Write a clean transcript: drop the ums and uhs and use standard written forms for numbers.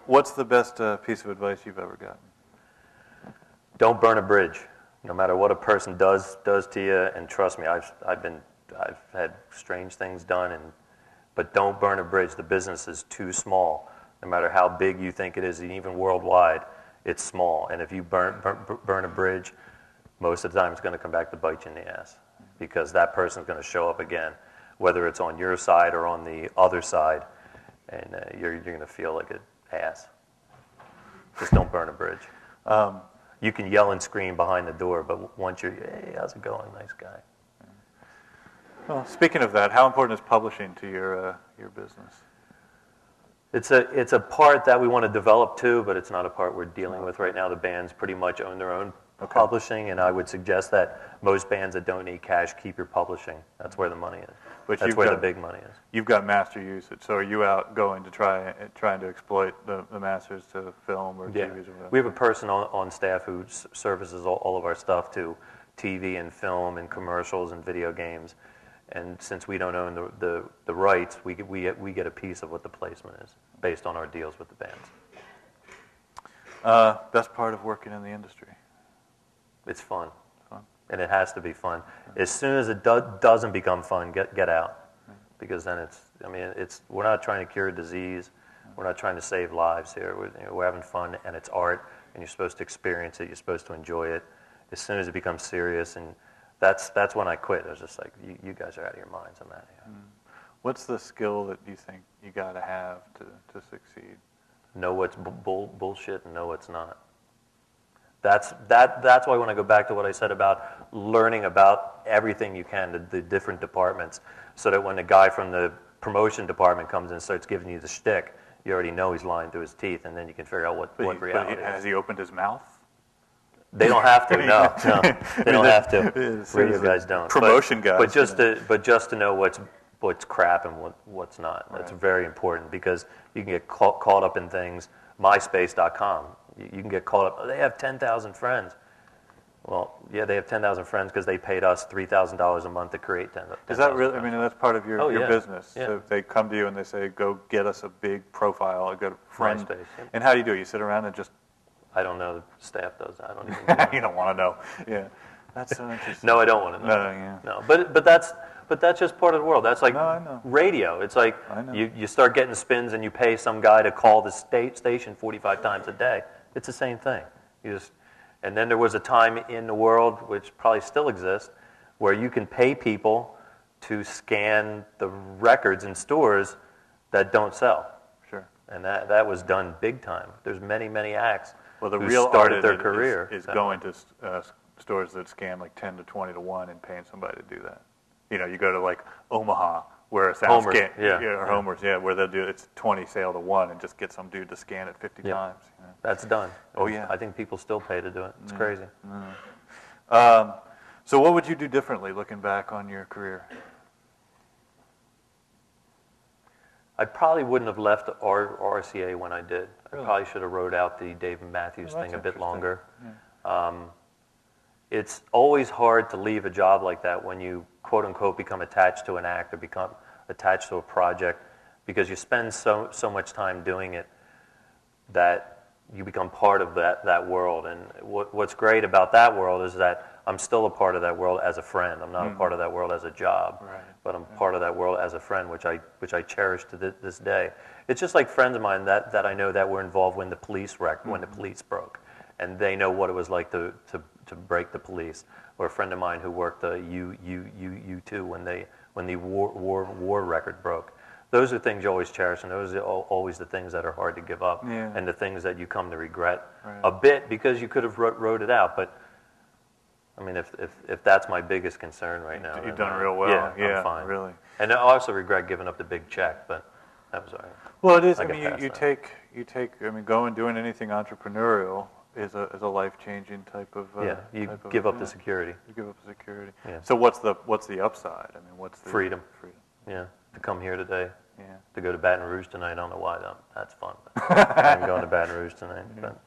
What's the best piece of advice you've ever gotten? Don't burn a bridge, no matter what a person does to you. And trust me, I've had strange things done, but don't burn a bridge. The business is too small. No matter how big you think it is, and even worldwide, it's small. And if you burn a bridge, most of the time it's going to come back to bite you in the ass, because that person's going to show up again, whether it's on your side or on the other side, and you're going to feel like an ass. Just don't burn a bridge. You can yell and scream behind the door, but once you're, hey, how's it going, nice guy? Well, speaking of that, how important is publishing to your business? It's a part that we want to develop too, but it's not a part we're dealing with right now. The bands pretty much own their own publishing, and I would suggest that most bands that don't need cash keep your publishing. That's where the money is. But that's where the big money is. You've got master usage, so are you out going to trying to exploit the masters to film or TVs or whatever? We have a person on staff who services all of our stuff to TV and film and commercials and video games. And since we don't own the rights, we get a piece of what the placement is based on our deals with the bands. Best part of working in the industry? It's fun. And it has to be fun. As soon as it doesn't become fun, get out, because then we're not trying to cure a disease, we're not trying to save lives here. We're having fun, and it's art, and you're supposed to experience it. You're supposed to enjoy it. As soon as it becomes serious, and that's when I quit. I was just like, you guys are out of your minds. I'm out of here. What's the skill that you think you got to have to succeed? Know what's bullshit and know what's not. That's why when I go back to what I said about learning about everything you can, the different departments, so that when the guy from the promotion department comes in and starts giving you the shtick, you already know he's lying through his teeth, and then you can figure out what reality is. Has he opened his mouth? They don't have to. No, they don't have to. Radio guys don't. Promotion guys. But just to know what's crap and what's not. That's very important, because you can get caught up in things. MySpace.com. You can get caught up. They have 10,000 friends. Well, yeah, they have 10,000 friends because they paid us $3,000 a month to create 10,000. Is that really? I mean, that's part of your business. Yeah. So they come to you and they say, "Go get us a big profile, a good friend." MySpace. Yeah. And how do you do it? You sit around and just. I don't know. The staff does that. I don't even know. You don't want to know. Yeah, that's so interesting. No, I don't want to know. No, but that's just part of the world. That's like radio. It's like you start getting spins and you pay some guy to call the station 45 times a day. It's the same thing. And then there was a time in the world, which probably still exists, where you can pay people to scan the records in stores that don't sell. Sure. And that was done big time. There's many acts who real started their career. Is going to stores that scan like 10 to 20 to 1 and paying somebody to do that. You know, you go to like Omaha, where a sound scan, or Homer's, where they'll do it's 20 sale to 1 and just get some dude to scan it 50 times. You know? That's done. Oh yeah. I think people still pay to do it. It's crazy. So what would you do differently looking back on your career? I probably wouldn't have left RCA when I did. Really? I probably should have wrote out the Dave Matthews thing a bit longer. Yeah. It's always hard to leave a job like that when you, quote unquote, become attached to an act or become attached to a project, because you spend so much time doing it that you become part of that world. And what's great about that world is that I'm still a part of that world as a friend. I'm not a part of that world as a job, but I'm part of that world as a friend, which I cherish to this day. It's just like friends of mine that I know that were involved when the police when the police broke, and they know what it was like to break the police. Or a friend of mine who worked U2 when the war record broke. Those are things you always cherish, and those are always the things that are hard to give up, and the things that you come to regret a bit because you could have wrote it out. But I mean, if that's my biggest concern right now, you've done real well. Yeah, I'm fine. Really. And I also regret giving up the big check, but that was all right. Well, it is. I mean, you take. I mean, doing anything entrepreneurial is a life-changing type of. You give up the security. You give up the security. Yeah. So what's the upside? I mean, what's the freedom? Freedom. Yeah. To come here today. Yeah. To go to Baton Rouge tonight. I don't know why. That's fun. I'm going to Baton Rouge tonight. But